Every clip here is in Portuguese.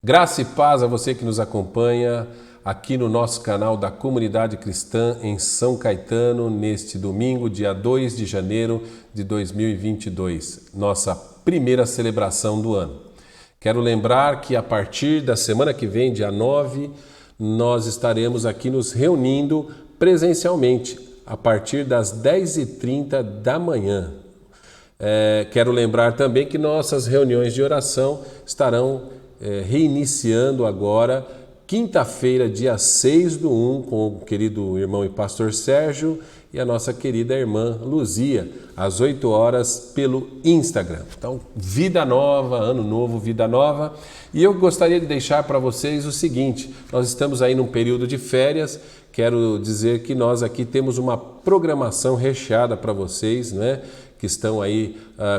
Graça e paz a você que nos acompanha aqui no nosso canal da Comunidade Cristã em São Caetano, neste domingo, dia 2 de janeiro de 2022, nossa primeira celebração do ano. Quero lembrar que a partir da semana que vem, dia 9, nós estaremos aqui nos reunindo presencialmente, a partir das 10h30 da manhã. Quero lembrar também que nossas reuniões de oração estarão reiniciando agora, quinta-feira, dia 6/1, com o querido irmão e pastor Sérgio e a nossa querida irmã Luzia, às 8 horas pelo Instagram. Então, vida nova, ano novo, vida nova. E eu gostaria de deixar para vocês o seguinte: nós estamos aí num período de férias. Quero dizer que nós aqui temos uma programação recheada para vocês, né? Que estão aí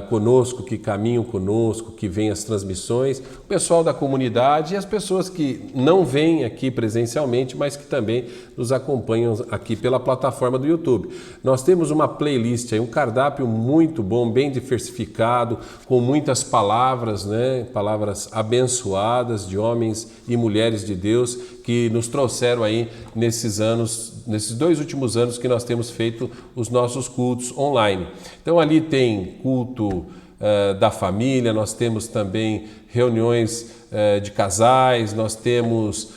conosco, que caminham conosco, que vêm as transmissões, o pessoal da comunidade e as pessoas que não vêm aqui presencialmente, mas que também nos acompanham aqui pela plataforma do YouTube. Nós temos uma playlist aí, um cardápio muito bom, bem diversificado, com muitas palavras, né? Palavras abençoadas de homens e mulheres de Deus que nos trouxeram aí nesses 2 últimos anos que nós temos feito os nossos cultos online. Então ali tem culto da família, nós temos também reuniões de casais, nós temos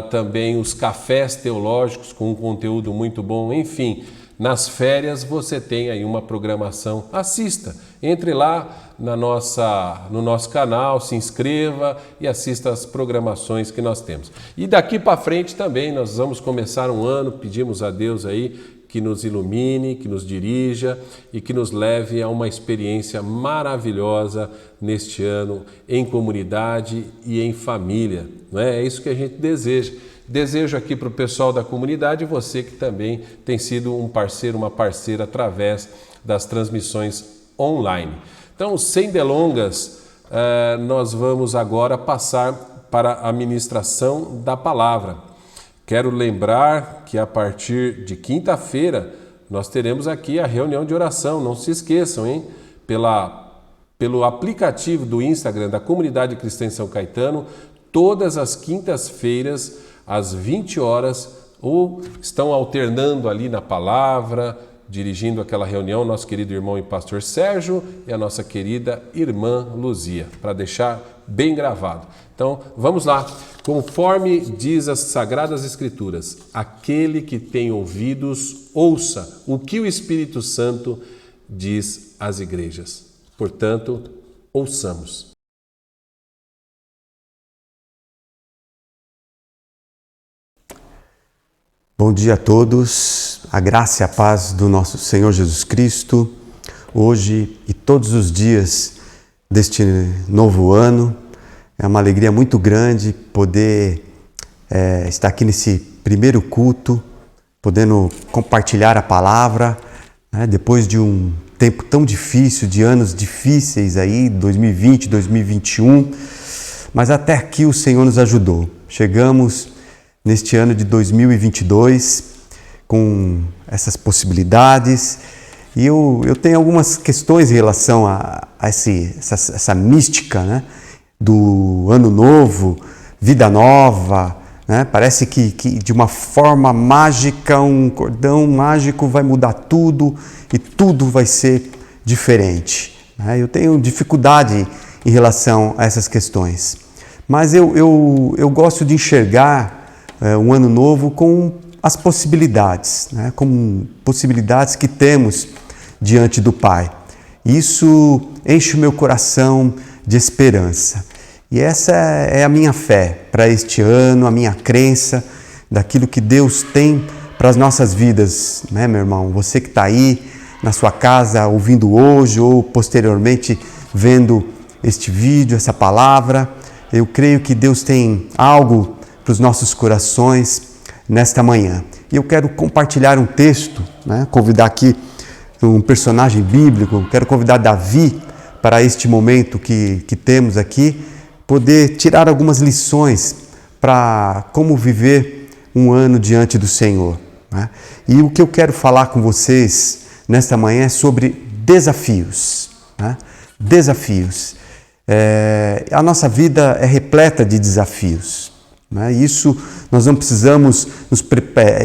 também os cafés teológicos com um conteúdo muito bom, enfim. Nas férias você tem aí uma programação, assista, entre lá no nosso canal, se inscreva e assista as programações que nós temos. E daqui para frente também nós vamos começar um ano, pedimos a Deus aí que nos ilumine, que nos dirija e que nos leve a uma experiência maravilhosa neste ano em comunidade e em família. Não é? É isso que a gente deseja. Desejo aqui para o pessoal da comunidade, você que também tem sido um parceiro, uma parceira através das transmissões online. Então, sem delongas, nós vamos agora passar para a ministração da palavra. Quero lembrar que a partir de quinta-feira nós teremos aqui a reunião de oração. Não se esqueçam, hein? Pelo aplicativo do Instagram da Comunidade Cristã em São Caetano, todas as quintas-feiras, às 20 horas, ou estão alternando ali na palavra, dirigindo aquela reunião, nosso querido irmão e pastor Sérgio e a nossa querida irmã Luzia, para deixar bem gravado. Então, vamos lá. Conforme diz as Sagradas Escrituras, aquele que tem ouvidos, ouça o que o Espírito Santo diz às igrejas. Portanto, ouçamos. Bom dia a todos, a graça e a paz do nosso Senhor Jesus Cristo, hoje e todos os dias deste novo ano. É uma alegria muito grande poder estar aqui nesse primeiro culto, podendo compartilhar a palavra, né, depois de um tempo tão difícil, de anos difíceis aí, 2020, 2021, mas até aqui o Senhor nos ajudou. Chegamos neste ano de 2022, com essas possibilidades, e eu tenho algumas questões em relação a essa mística, né, do ano novo, vida nova, né? Parece que de uma forma mágica, um cordão mágico vai mudar tudo e tudo vai ser diferente, né? Eu tenho dificuldade em relação a essas questões, mas eu gosto de enxergar um ano novo com as possibilidades, né? Como possibilidades que temos diante do Pai. Isso enche o meu coração de esperança. E essa é a minha fé para este ano, a minha crença daquilo que Deus tem para as nossas vidas, né, meu irmão? Você que está aí na sua casa ouvindo hoje ou posteriormente vendo este vídeo, essa palavra, eu creio que Deus tem algo para os nossos corações nesta manhã. E eu quero compartilhar um texto, né? Convidar aqui um personagem bíblico, quero convidar Davi para este momento que temos aqui, poder tirar algumas lições para como viver um ano diante do Senhor, né? E o que eu quero falar com vocês nesta manhã é sobre desafios, né? Desafios. a nossa vida é repleta de desafios. Né? Isso nós não precisamos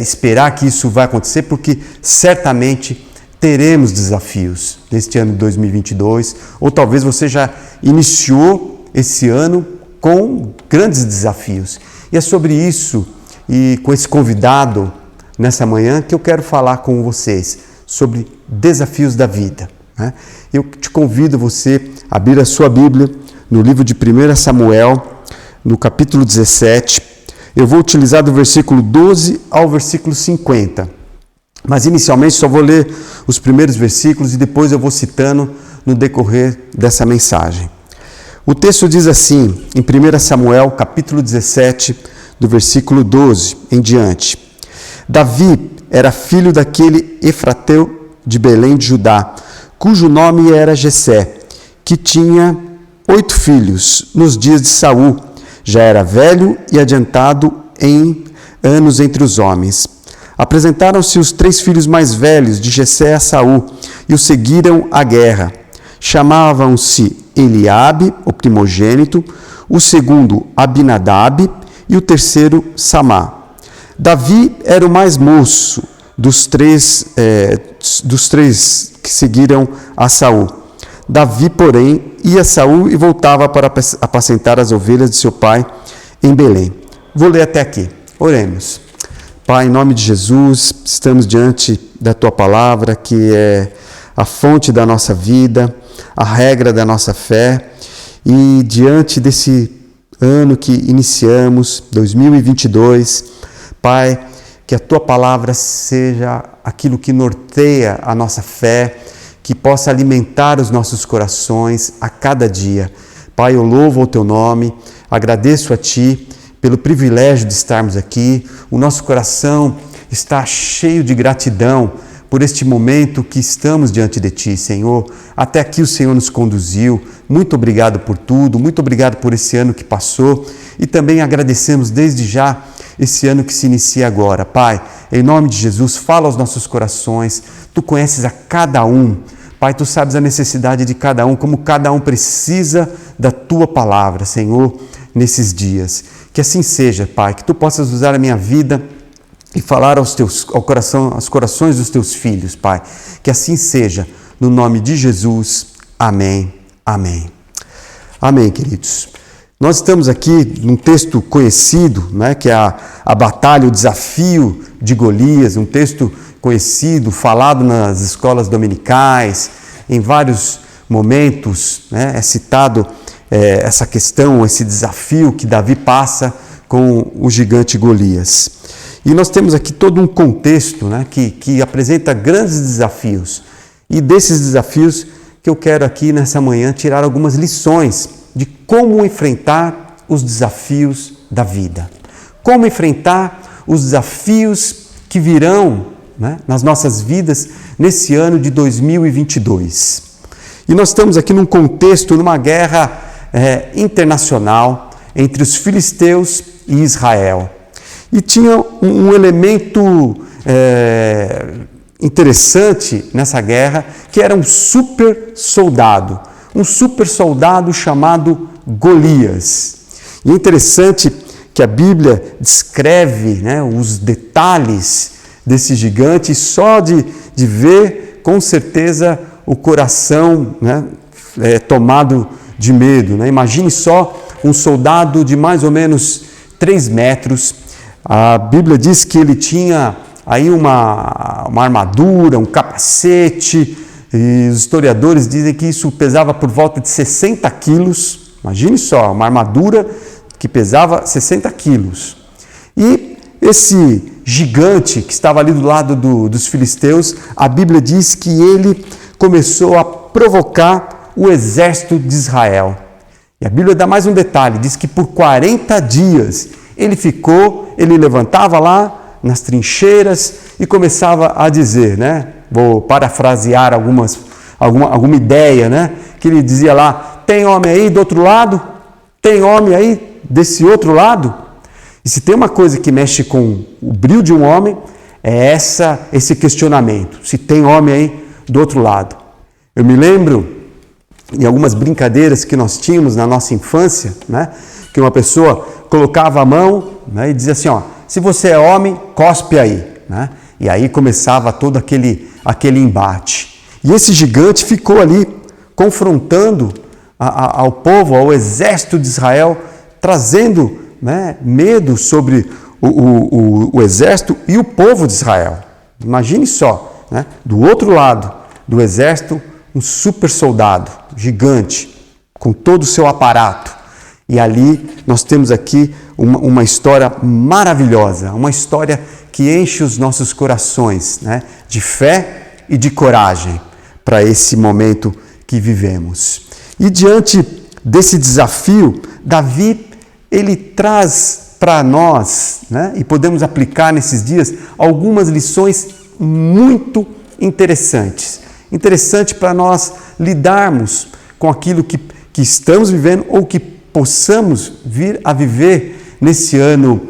esperar que isso vai acontecer, porque certamente teremos desafios neste ano de 2022, ou talvez você já iniciou esse ano com grandes desafios. E é sobre isso e com esse convidado nessa manhã que eu quero falar com vocês sobre desafios da vida. Né? Eu te convido você a abrir a sua Bíblia no livro de 1 Samuel, no capítulo 17. Eu vou utilizar do versículo 12 ao versículo 50. Mas inicialmente só vou ler os primeiros versículos e depois eu vou citando no decorrer dessa mensagem. O texto diz assim, em 1 Samuel, capítulo 17, do versículo 12 em diante. Davi era filho daquele Efrateu de Belém de Judá, cujo nome era Jessé, que tinha 8 filhos nos dias de Saul. Já era velho e adiantado em anos entre os homens. Apresentaram-se os 3 filhos mais velhos de Jessé a Saul e o seguiram à guerra. Chamavam-se Eliabe, o primogênito, o segundo Abinadab e o terceiro Samá. Davi era o mais moço dos três que seguiram a Saul. Davi, porém, ia a Saul e voltava para apacentar as ovelhas de seu pai em Belém. Vou ler até aqui. Oremos. Pai, em nome de Jesus, estamos diante da Tua palavra, que é a fonte da nossa vida, a regra da nossa fé, e diante desse ano que iniciamos, 2022, Pai, que a Tua palavra seja aquilo que norteia a nossa fé, que possa alimentar os nossos corações a cada dia. Pai, eu louvo o Teu nome, agradeço a Ti pelo privilégio de estarmos aqui. O nosso coração está cheio de gratidão por este momento que estamos diante de Ti, Senhor. Até aqui o Senhor nos conduziu. Muito obrigado por tudo, muito obrigado por esse ano que passou e também agradecemos desde já esse ano que se inicia agora. Pai, em nome de Jesus, fala aos nossos corações. Tu conheces a cada um. Pai, Tu sabes a necessidade de cada um, como cada um precisa da Tua palavra, Senhor, nesses dias. Que assim seja, Pai, que Tu possas usar a minha vida e falar aos corações dos Teus filhos, Pai. Que assim seja, no nome de Jesus. Amém. Amém. Amém, queridos. Nós estamos aqui num texto conhecido, né, que é a batalha, o desafio de Golias, um texto conhecido, falado nas escolas dominicais, em vários momentos, né, é citado essa questão, esse desafio que Davi passa com o gigante Golias. E nós temos aqui todo um contexto, né, que apresenta grandes desafios. E desses desafios que eu quero aqui nessa manhã tirar algumas lições de como enfrentar os desafios da vida. Como enfrentar os desafios que virão, né, nas nossas vidas nesse ano de 2022. E nós estamos aqui num contexto, numa guerra internacional entre os filisteus e Israel. E tinha um elemento interessante nessa guerra, que era um super soldado chamado Golias. E é interessante que a Bíblia descreve, né, os detalhes desse gigante, e só de ver, com certeza, o coração, né, tomado de medo. Né? Imagine só um soldado de mais ou menos 3 metros. A Bíblia diz que ele tinha aí uma armadura, um capacete, e os historiadores dizem que isso pesava por volta de 60 quilos. Imagine só, uma armadura que pesava 60 quilos. E esse gigante que estava ali do lado dos filisteus, a Bíblia diz que ele começou a provocar o exército de Israel. E a Bíblia dá mais um detalhe, diz que por 40 dias ele levantava lá nas trincheiras e começava a dizer, né? Vou parafrasear alguma ideia, né? Que ele dizia lá, tem homem aí do outro lado? Tem homem aí desse outro lado? E se tem uma coisa que mexe com o brio de um homem, é esse questionamento, se tem homem aí do outro lado. Eu me lembro em algumas brincadeiras que nós tínhamos na nossa infância, né? Que uma pessoa colocava a mão, né, e dizia assim, ó, se você é homem, cospe aí, né? E aí começava todo aquele embate. E esse gigante ficou ali confrontando ao povo, ao exército de Israel, trazendo, né, medo sobre o exército e o povo de Israel. Imagine só, né, do outro lado do exército, um super soldado, gigante, com todo o seu aparato. E ali nós temos aqui uma história maravilhosa, uma história que enche os nossos corações, né, de fé e de coragem para esse momento que vivemos. E diante desse desafio, Davi, ele traz para nós, né, e podemos aplicar nesses dias, algumas lições muito interessantes. Interessante para nós lidarmos com aquilo que estamos vivendo ou que possamos vir a viver nesse ano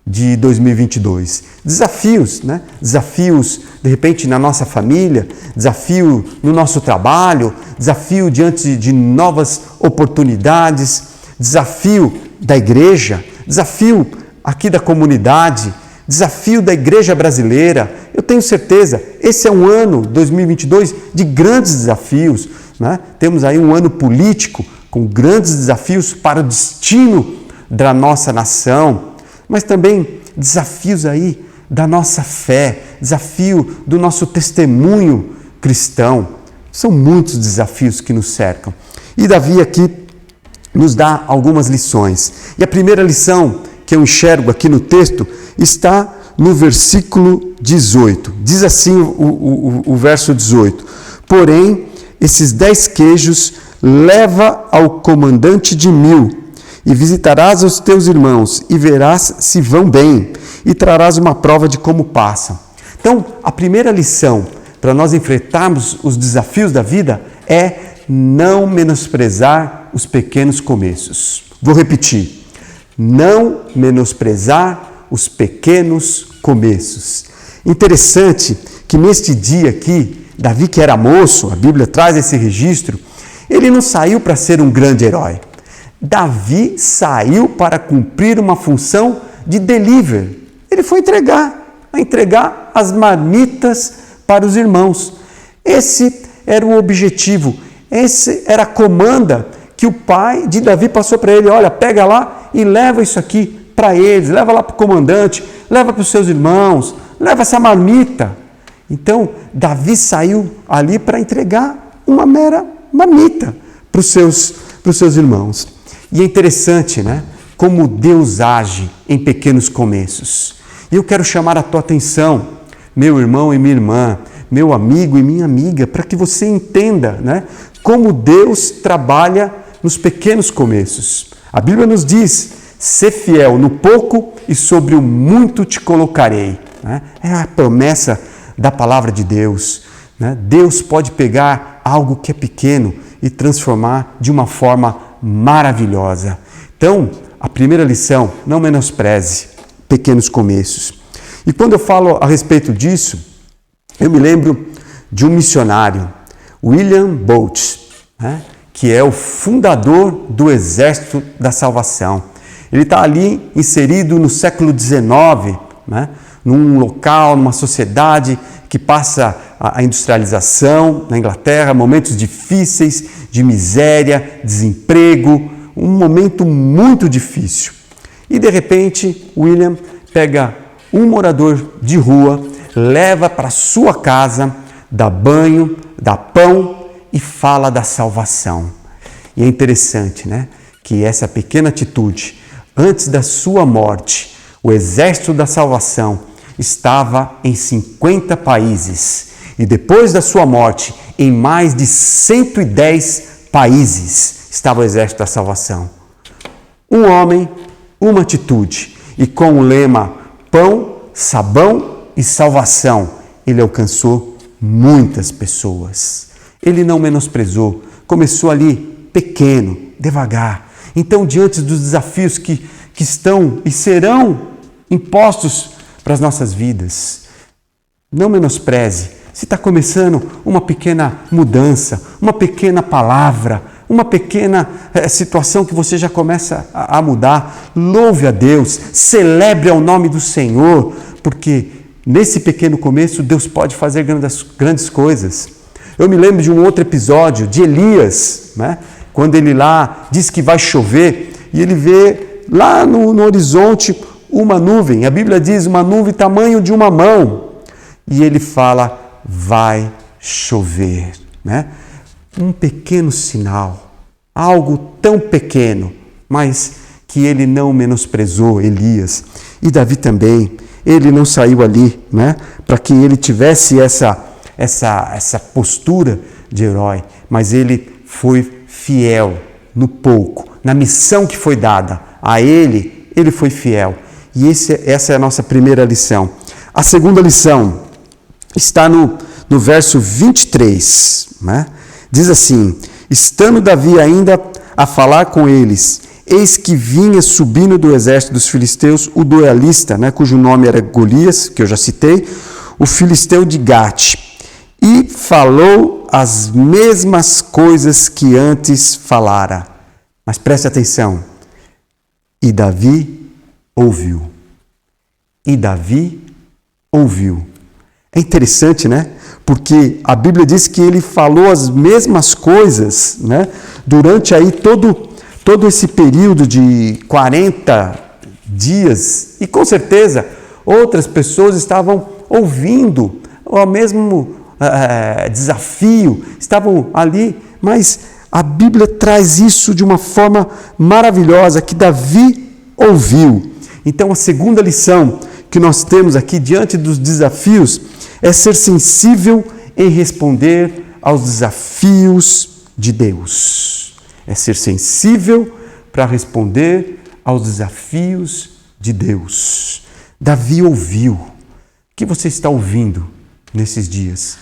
de 2022. Desafios, né? Desafios, de repente, na nossa família, desafio no nosso trabalho, desafio diante de novas oportunidades, desafio da igreja, desafio aqui da comunidade, desafio da igreja brasileira. Eu tenho certeza, esse é um ano, 2022, de grandes desafios, né? Temos aí um ano político com grandes desafios para o destino da nossa nação, mas também desafios aí da nossa fé, desafio do nosso testemunho cristão. São muitos desafios que nos cercam. E Davi aqui nos dá algumas lições. E a primeira lição que eu enxergo aqui no texto está no versículo 18. Diz assim o verso 18. Porém, esses 10 queijos leva ao comandante de 1000, e visitarás os teus irmãos, e verás se vão bem, e trarás uma prova de como passam. Então, a primeira lição para nós enfrentarmos os desafios da vida é não menosprezar os pequenos começos. Vou repetir. Não menosprezar os pequenos começos. Interessante que neste dia aqui, Davi, que era moço, a Bíblia traz esse registro, ele não saiu para ser um grande herói. Davi saiu para cumprir uma função de delivery. Ele foi entregar as marmitas para os irmãos. Esse era o objetivo, esse era a comanda que o pai de Davi passou para ele. Olha, pega lá e leva isso aqui para eles, leva lá para o comandante, leva para os seus irmãos, leva essa marmita. Então, Davi saiu ali para entregar uma mera marmita para os seus irmãos. E é interessante, né? Como Deus age em pequenos começos. E eu quero chamar a tua atenção, meu irmão e minha irmã, meu amigo e minha amiga, para que você entenda, né? Como Deus trabalha nos pequenos começos. A Bíblia nos diz, sê fiel no pouco e sobre o muito te colocarei. Né? É a promessa da palavra de Deus. Né? Deus pode pegar algo que é pequeno e transformar de uma forma maravilhosa. Então, a primeira lição, não menospreze pequenos começos. E quando eu falo a respeito disso, eu me lembro de um missionário, William Booth, né? Que é o fundador do Exército da Salvação. Ele está ali inserido no século XIX, né? Num local, numa sociedade que passa a industrialização na Inglaterra, momentos difíceis, de miséria, desemprego, um momento muito difícil. E de repente, William pega um morador de rua, leva para sua casa, dá banho, dá pão e fala da salvação. E é interessante, né, que essa pequena atitude, antes da sua morte, o Exército da Salvação estava em 50 países e depois da sua morte, em mais de 110 países estava o Exército da Salvação. Um homem, uma atitude, e com o lema pão, sabão e salvação, ele alcançou muitas pessoas. Ele não menosprezou, começou ali pequeno, devagar. Então, diante dos desafios que estão e serão impostos para as nossas vidas, não menospreze, se está começando uma pequena mudança, uma pequena palavra, uma pequena situação que você já começa a mudar. Louve a Deus, celebre ao nome do Senhor, porque nesse pequeno começo Deus pode fazer grandes coisas. Eu me lembro de um outro episódio de Elias, né? Quando ele lá diz que vai chover e ele vê lá no horizonte uma nuvem. A Bíblia diz uma nuvem tamanho de uma mão. E ele fala, vai chover, né? Um pequeno sinal, algo tão pequeno, mas que ele não menosprezou, Elias. E Davi também, ele não saiu ali, né? Para que ele tivesse essa postura de herói, mas ele foi fiel no pouco, na missão que foi dada a ele foi fiel. E essa é a nossa primeira lição. A segunda lição está no verso 23, né? Diz assim, estando Davi ainda a falar com eles, eis que vinha subindo do exército dos filisteus o duelista, né, cujo nome era Golias, que eu já citei, o filisteu de Gate, e falou as mesmas coisas que antes falara. Mas preste atenção, e Davi ouviu. E Davi ouviu. É interessante, né? Porque a Bíblia diz que ele falou as mesmas coisas, né? Durante aí todo esse período de 40 dias. E com certeza outras pessoas estavam ouvindo o mesmo desafio, estavam ali, mas a Bíblia traz isso de uma forma maravilhosa, que Davi ouviu. Então a segunda lição que nós temos aqui diante dos desafios é ser sensível em responder aos desafios de Deus. É ser sensível para responder aos desafios de Deus. Davi ouviu. O que você está ouvindo nesses dias?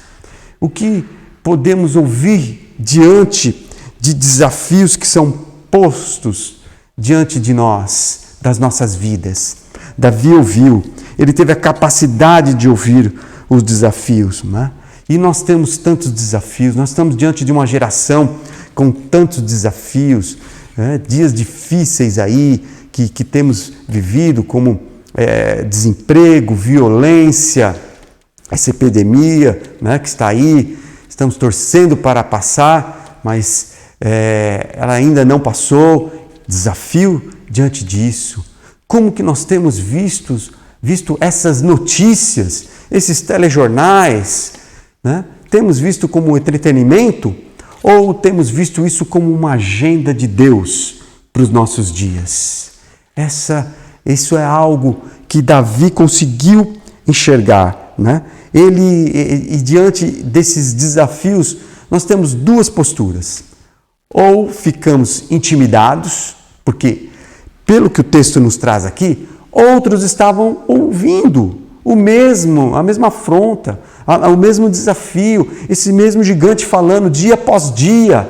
O que podemos ouvir diante de desafios que são postos diante de nós, das nossas vidas? Davi ouviu. Ele teve a capacidade de ouvir os desafios, né? E nós temos tantos desafios, nós estamos diante de uma geração com tantos desafios, né? Dias difíceis aí que temos vivido, como desemprego, violência, essa epidemia, né, que está aí, estamos torcendo para passar, mas ela ainda não passou. Desafio diante disso. Como que nós temos visto essas notícias, esses telejornais, né? Temos visto como entretenimento ou temos visto isso como uma agenda de Deus para os nossos dias? Isso é algo que Davi conseguiu enxergar, né? E diante desses desafios, nós temos duas posturas. Ou ficamos intimidados, porque, pelo que o texto nos traz aqui, outros estavam ouvindo a mesma afronta, o mesmo desafio, esse mesmo gigante falando dia após dia,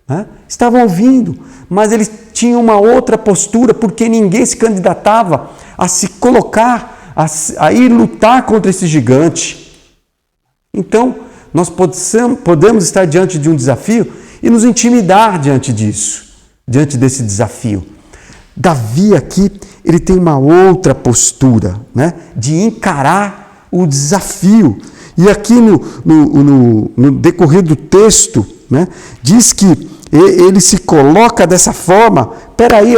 né? Estavam ouvindo, mas eles tinham uma outra postura, porque ninguém se candidatava a se colocar, a ir lutar contra esse gigante. Então, nós podemos estar diante de um desafio e nos intimidar diante desse desafio. Davi aqui, ele tem uma outra postura, né, de encarar o desafio. E aqui no decorrer do texto, né, diz que ele se coloca dessa forma. Espera aí,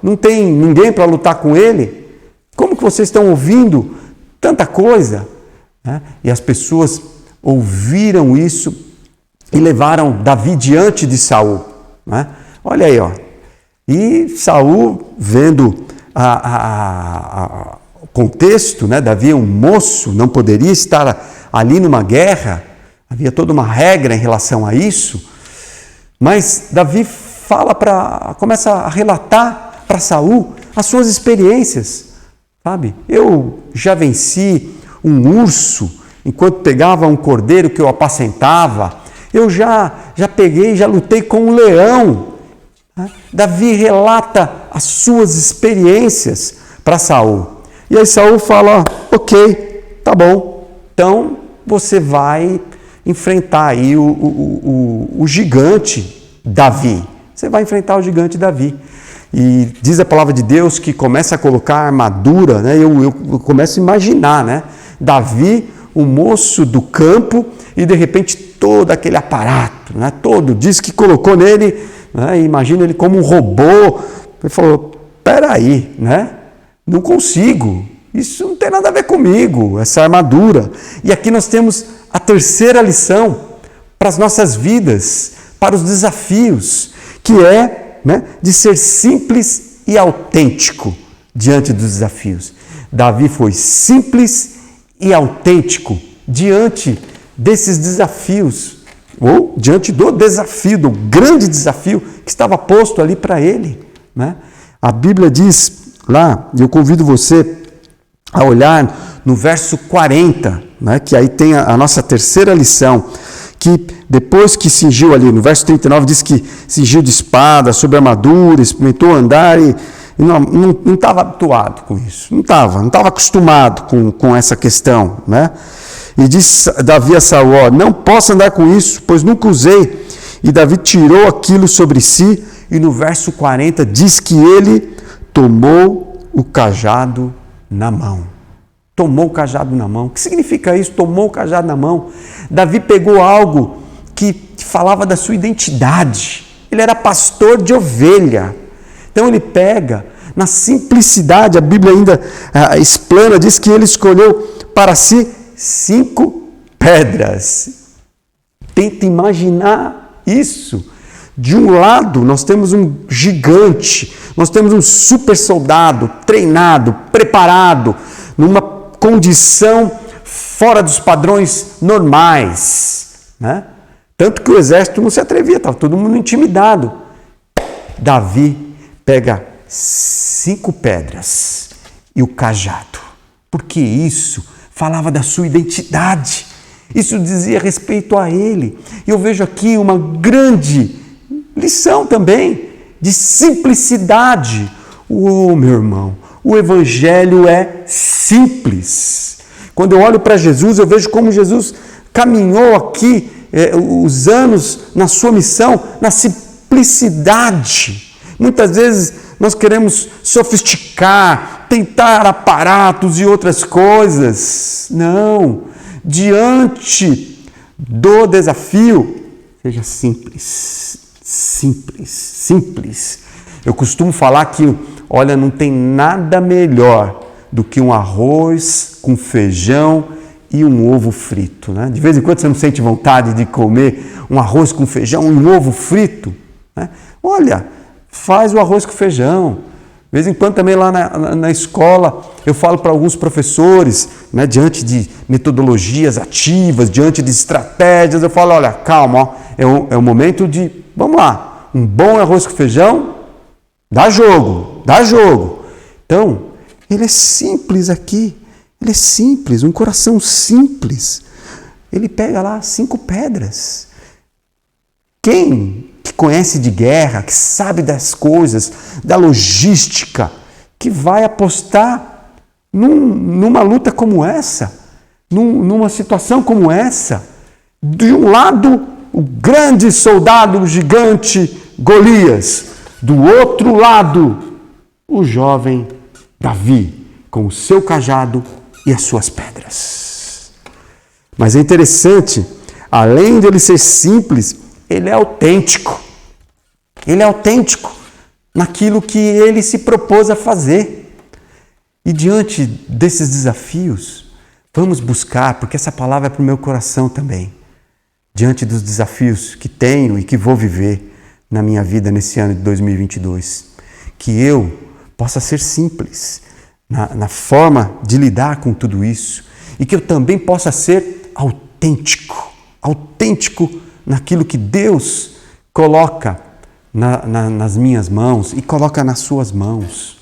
não tem ninguém para lutar com ele? Como que vocês estão ouvindo tanta coisa? Né? E as pessoas ouviram isso e levaram Davi diante de Saul, né? Olha aí, E Saul, vendo o contexto, né? Davi é um moço, não poderia estar ali numa guerra, havia toda uma regra em relação a isso, mas Davi começa a relatar para Saul as suas experiências, sabe? Eu já venci um urso enquanto pegava um cordeiro que eu apacentava. Eu já peguei, já lutei com um leão. Davi relata as suas experiências para Saul. E aí Saul fala, ok, tá bom, então você vai enfrentar aí o gigante Davi. Você vai enfrentar o gigante Davi. E diz a palavra de Deus que começa a colocar a armadura, né? Eu começo a imaginar, né? Davi, o moço do campo, e de repente todo aquele aparato, né? Todo, diz que colocou nele, né? Imagina ele como um robô. Ele falou, peraí, né? Não consigo, isso não tem nada a ver comigo, essa armadura. E aqui nós temos a terceira lição para as nossas vidas, para os desafios, que é, né, de ser simples e autêntico diante dos desafios. Davi foi simples e autêntico diante desses desafios, ou diante do desafio, do grande desafio que estava posto ali para ele, né? A Bíblia diz lá, e eu convido você a olhar no verso 40, né, que aí tem a nossa terceira lição, que depois que cingiu ali, no verso 39 diz que cingiu de espada, sobre armadura, experimentou andar e não estava habituado com isso, não estava acostumado com essa questão, né? E diz Davi a Saul, ó, não posso andar com isso, pois nunca usei. E Davi tirou aquilo sobre si, e no verso 40 diz que ele tomou o cajado na mão. Tomou o cajado na mão. O que significa isso? Tomou o cajado na mão. Davi pegou algo que falava da sua identidade. Ele era pastor de ovelha. Então ele pega, na simplicidade, a Bíblia ainda explana, diz que ele escolheu para si 5 pedras. Tenta imaginar isso. De um lado, nós temos um gigante, nós temos um super soldado, treinado, preparado, numa condição fora dos padrões normais, né? Tanto que o exército não se atrevia, estava todo mundo intimidado. Davi pega 5 pedras e o cajado, porque isso falava da sua identidade, isso dizia respeito a ele. E eu vejo aqui uma grande lição também de simplicidade. Meu irmão, o evangelho é simples. Quando eu olho para Jesus, eu vejo como Jesus caminhou aqui os anos na sua missão, na simplicidade. Muitas vezes nós queremos sofisticar, tentar aparatos e outras coisas. Não, diante do desafio, seja simples. Simples. Eu costumo falar que, olha, não tem nada melhor do que um arroz com feijão e um ovo frito, né? De vez em quando você não sente vontade de comer um arroz com feijão e um ovo frito, né? Olha, faz o arroz com feijão. De vez em quando também lá na escola eu falo para alguns professores, né, diante de metodologias ativas, diante de estratégias, eu falo, olha, calma, ó, é o momento de, vamos lá, um bom arroz com feijão, dá jogo. Então, ele é simples aqui, ele é simples, um coração simples. Ele pega lá 5 pedras. Quem que conhece de guerra, que sabe das coisas, da logística, que vai apostar numa luta como essa, numa situação como essa? De um lado, o grande soldado, o gigante Golias. Do outro lado, o jovem Davi, com o seu cajado e as suas pedras. Mas é interessante, além de ele ser simples, ele é autêntico. Ele é autêntico naquilo que ele se propôs a fazer. E diante desses desafios, vamos buscar, porque essa palavra é para o meu coração também, diante dos desafios que tenho e que vou viver na minha vida nesse ano de 2022, que eu possa ser simples na forma de lidar com tudo isso e que eu também possa ser autêntico naquilo que Deus coloca nas minhas mãos e coloca nas suas mãos.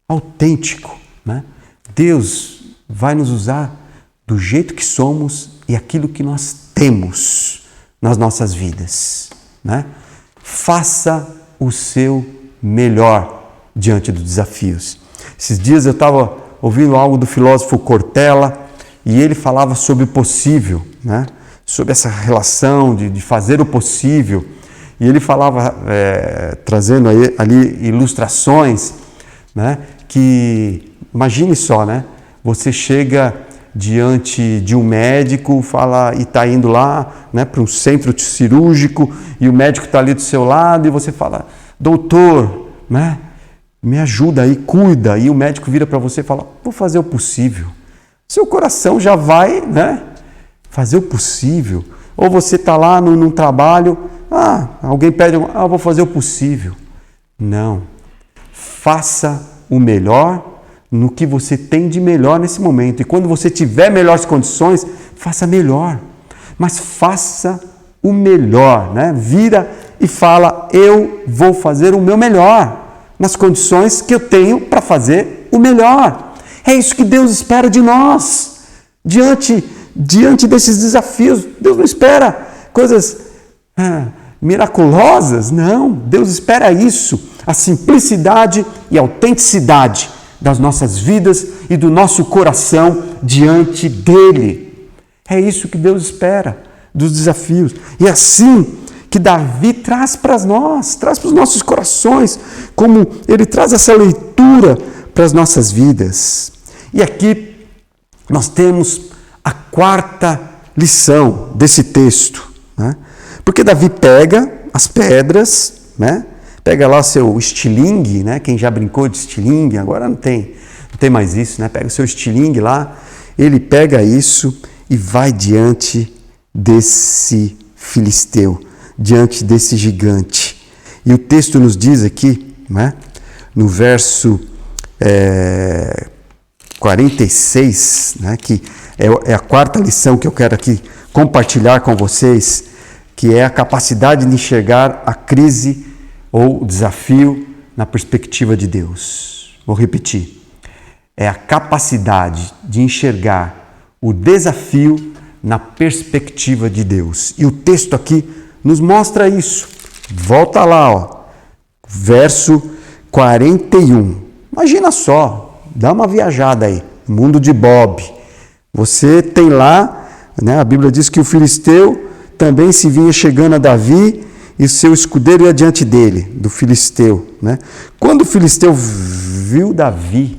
Autêntico, né? Deus vai nos usar do jeito que somos e aquilo que nós temos nas nossas vidas, né? Faça o seu melhor diante dos desafios. Esses dias eu estava ouvindo algo do filósofo Cortella, e ele falava sobre o possível, né? Sobre essa relação de fazer o possível. E ele falava, trazendo ali ilustrações, né? Que, imagine só, né? Você chega diante de um médico, fala, e está indo lá, né, para um centro cirúrgico, e o médico está ali do seu lado, e você fala, doutor, né, me ajuda aí, cuida. E o médico vira para você e fala, vou fazer o possível. Seu coração já vai, né, fazer o possível. Ou você está lá num trabalho, alguém pede, vou fazer o possível. Não. Faça o melhor no que você tem de melhor nesse momento. E quando você tiver melhores condições, faça melhor. Mas faça o melhor, né? Vira e fala, eu vou fazer o meu melhor nas condições que eu tenho para fazer o melhor. É isso que Deus espera de nós. Diante desses desafios, Deus não espera coisas miraculosas, não. Deus espera isso, a simplicidade e a autenticidade das nossas vidas e do nosso coração diante dele. É isso que Deus espera dos desafios. E assim que Davi traz para nós, traz para os nossos corações, como ele traz essa leitura para as nossas vidas. E aqui nós temos a quarta lição desse texto, né? Porque Davi pega as pedras, né? Pega lá o seu estilingue, né? Quem já brincou de estilingue, agora não tem mais isso, né? Pega o seu estilingue lá, ele pega isso e vai diante desse filisteu, diante desse gigante. E o texto nos diz aqui, né? No verso 46, né? Que é a quarta lição que eu quero aqui compartilhar com vocês, que é a capacidade de enxergar a crise ou o desafio na perspectiva de Deus. Vou repetir. É a capacidade de enxergar o desafio na perspectiva de Deus. E o texto aqui nos mostra isso. Volta lá, ó, verso 41. Imagina só, dá uma viajada aí, mundo de Bob. Você tem lá, né, a Bíblia diz que o filisteu também se vinha chegando a Davi e seu escudeiro ia diante dele, do filisteu, né? Quando o filisteu viu Davi,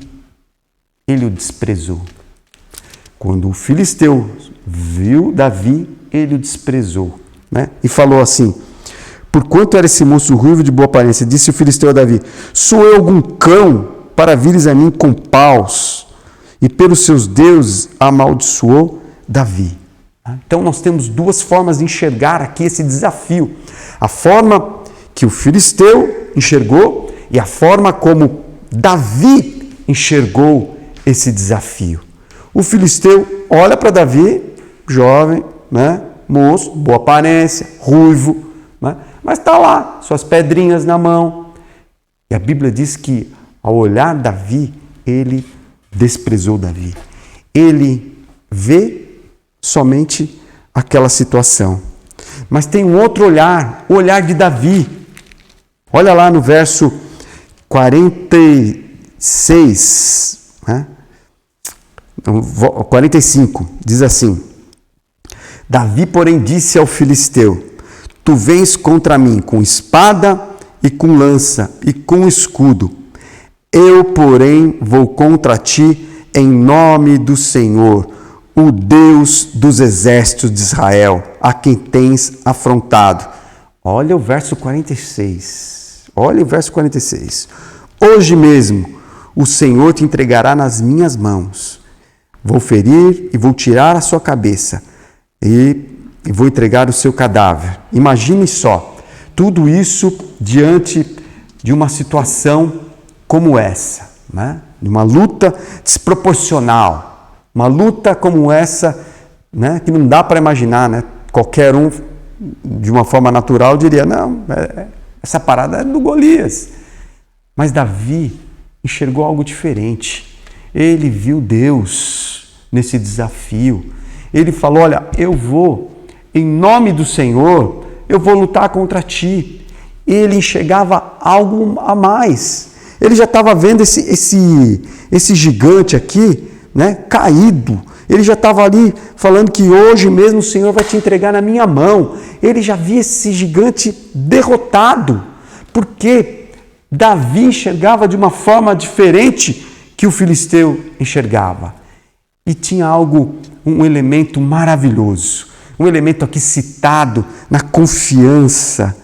ele o desprezou. Quando o filisteu viu Davi, ele o desprezou, né? E falou assim, porquanto era esse moço ruivo de boa aparência, disse o filisteu a Davi, sou eu algum cão para vires a mim com paus? E pelos seus deuses amaldiçoou Davi. Então nós temos duas formas de enxergar aqui esse desafio. A forma que o filisteu enxergou e a forma como Davi enxergou esse desafio. O filisteu olha para Davi, jovem, né, moço, boa aparência, ruivo, né, mas está lá, suas pedrinhas na mão. E a Bíblia diz que ao olhar Davi, ele desprezou Davi. Ele vê somente aquela situação. Mas tem um outro olhar, o olhar de Davi. Olha lá no verso 46, né? 45, diz assim, Davi, porém, disse ao filisteu, tu vens contra mim com espada e com lança e com escudo. Eu, porém, vou contra ti em nome do Senhor, o Deus dos exércitos de Israel, a quem tens afrontado. Olha o verso 46. Olha o verso 46. Hoje mesmo o Senhor te entregará nas minhas mãos. Vou ferir e vou tirar a sua cabeça e vou entregar o seu cadáver. Imagine só, tudo isso diante de uma situação como essa, né? De uma luta desproporcional. Uma luta como essa, né, que não dá para imaginar, né? Qualquer um, de uma forma natural, diria, não, essa parada é do Golias. Mas Davi enxergou algo diferente. Ele viu Deus nesse desafio. Ele falou, olha, eu vou, em nome do Senhor, eu vou lutar contra ti. Ele enxergava algo a mais. Ele já estava vendo esse gigante aqui, né, caído. Ele já estava ali falando que hoje mesmo o Senhor vai te entregar na minha mão. Ele já via esse gigante derrotado, porque Davi enxergava de uma forma diferente que o filisteu enxergava. E tinha um elemento maravilhoso, um elemento aqui citado na confiança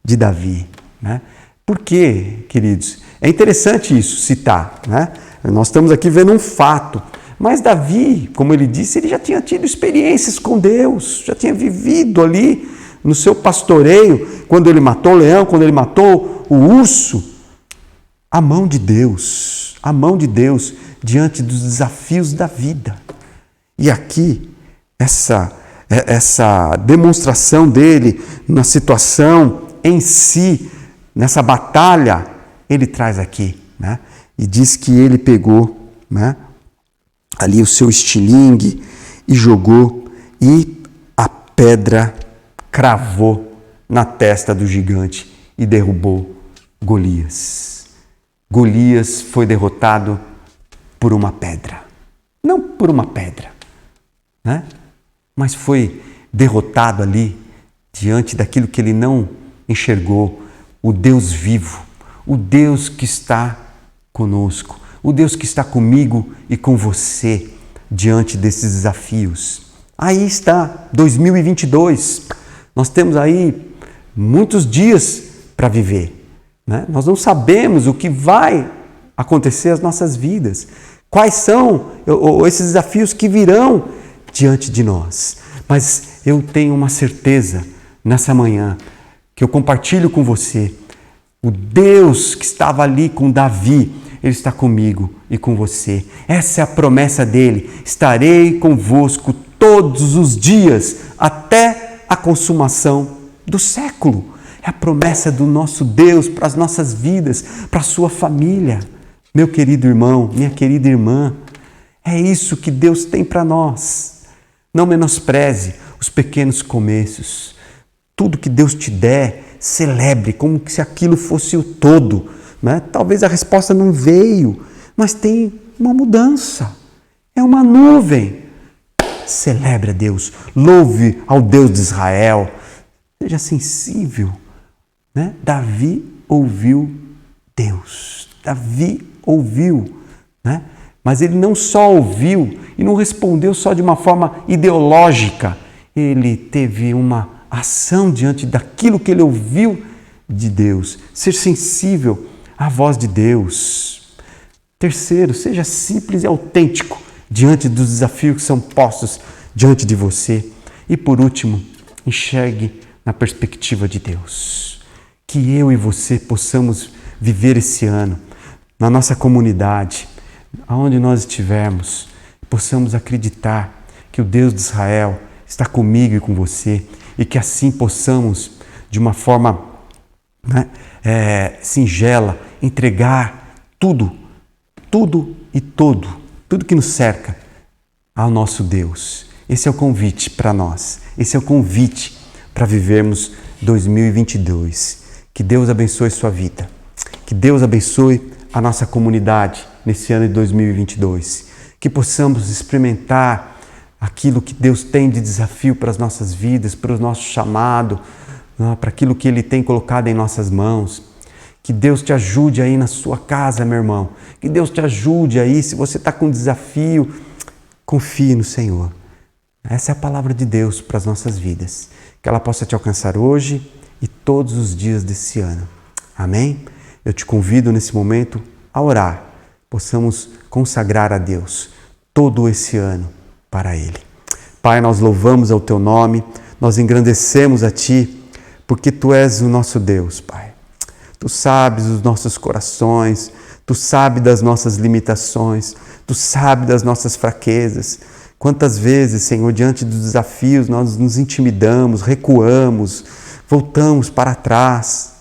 de Davi, né? Por quê, queridos? É interessante isso, citar, né? Nós estamos aqui vendo um fato, mas Davi, como ele disse, ele já tinha tido experiências com Deus, já tinha vivido ali no seu pastoreio, quando ele matou o leão, quando ele matou o urso. A mão de Deus diante dos desafios da vida. E aqui, essa demonstração dele na situação em si, nessa batalha, ele traz aqui, né? E diz que ele pegou, né, ali o seu estilingue e jogou, e a pedra cravou na testa do gigante e derrubou Golias. Golias foi derrotado por uma pedra. Não por uma pedra, né? Mas foi derrotado ali diante daquilo que ele não enxergou, o Deus vivo, o Deus que está conosco, o Deus que está comigo e com você diante desses desafios. Aí está 2022, nós temos aí muitos dias para viver, né? Nós não sabemos o que vai acontecer às nossas vidas, quais são esses desafios que virão diante de nós. Mas eu tenho uma certeza nessa manhã que eu compartilho com você. O Deus que estava ali com Davi, Ele está comigo e com você. Essa é a promessa dele. Estarei convosco todos os dias até a consumação do século. É a promessa do nosso Deus para as nossas vidas, para a sua família. Meu querido irmão, minha querida irmã, é isso que Deus tem para nós. Não menospreze os pequenos começos. Tudo que Deus te der, celebre como se aquilo fosse o todo, né? Talvez a resposta não veio, mas tem uma mudança. É uma nuvem. Celebre a Deus. Louve ao Deus de Israel. Seja sensível, né? Davi ouviu Deus. Davi ouviu, né? Mas ele não só ouviu e não respondeu só de uma forma ideológica. Ele teve uma ação diante daquilo que ele ouviu de Deus. Ser sensível à voz de Deus. Terceiro, seja simples e autêntico diante dos desafios que são postos diante de você. E por último, enxergue na perspectiva de Deus. Que eu e você possamos viver esse ano na nossa comunidade, aonde nós estivermos, possamos acreditar que o Deus de Israel está comigo e com você, e que assim possamos, de uma forma, né, singela, entregar tudo que nos cerca ao nosso Deus. Esse é o convite para nós, esse é o convite para vivermos 2022. Que Deus abençoe sua vida, que Deus abençoe a nossa comunidade nesse ano de 2022, que possamos experimentar aquilo que Deus tem de desafio para as nossas vidas, para o nosso chamado, para aquilo que Ele tem colocado em nossas mãos. Que Deus te ajude aí na sua casa, meu irmão. Que Deus te ajude aí, se você está com desafio, confie no Senhor. Essa é a palavra de Deus para as nossas vidas. Que ela possa te alcançar hoje e todos os dias desse ano. Amém? Eu te convido nesse momento a orar. Possamos consagrar a Deus todo esse ano para Ele. Pai, nós louvamos ao Teu nome, nós engrandecemos a Ti, porque Tu és o nosso Deus, Pai. Tu sabes os nossos corações, Tu sabes das nossas limitações, Tu sabes das nossas fraquezas. Quantas vezes, Senhor, diante dos desafios, nós nos intimidamos, recuamos, voltamos para trás.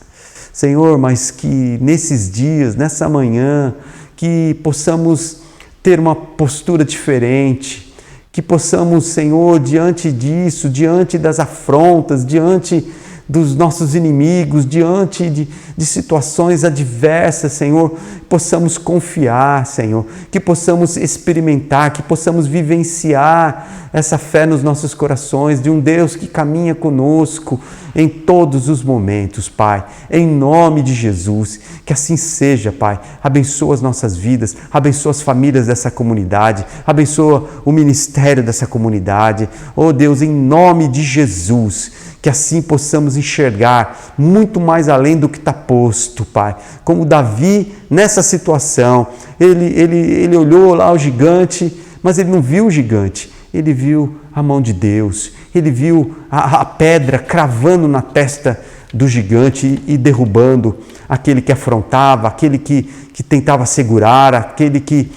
Senhor, mas que nesses dias, nessa manhã, que possamos ter uma postura diferente, que possamos, Senhor, diante disso, diante das afrontas, diante dos nossos inimigos, diante de situações adversas, Senhor, possamos confiar, Senhor, que possamos experimentar, que possamos vivenciar essa fé nos nossos corações de um Deus que caminha conosco em todos os momentos, Pai. Em nome de Jesus, que assim seja, Pai. Abençoa as nossas vidas, abençoa as famílias dessa comunidade, abençoa o ministério dessa comunidade. Oh Deus, em nome de Jesus, que assim possamos enxergar muito mais além do que está posto, Pai. Como Davi, nessa situação, ele olhou lá o gigante, mas ele não viu o gigante, ele viu a mão de Deus, ele viu a pedra cravando na testa do gigante e derrubando aquele que afrontava, aquele que tentava segurar, aquele que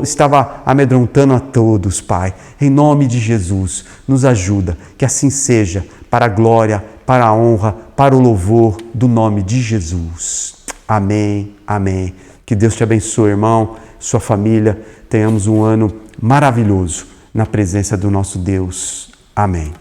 estava amedrontando a todos, Pai. Em nome de Jesus, nos ajuda, que assim seja, para a glória, para a honra, para o louvor do nome de Jesus. Amém, amém. Que Deus te abençoe, irmão, sua família. Tenhamos um ano maravilhoso na presença do nosso Deus. Amém.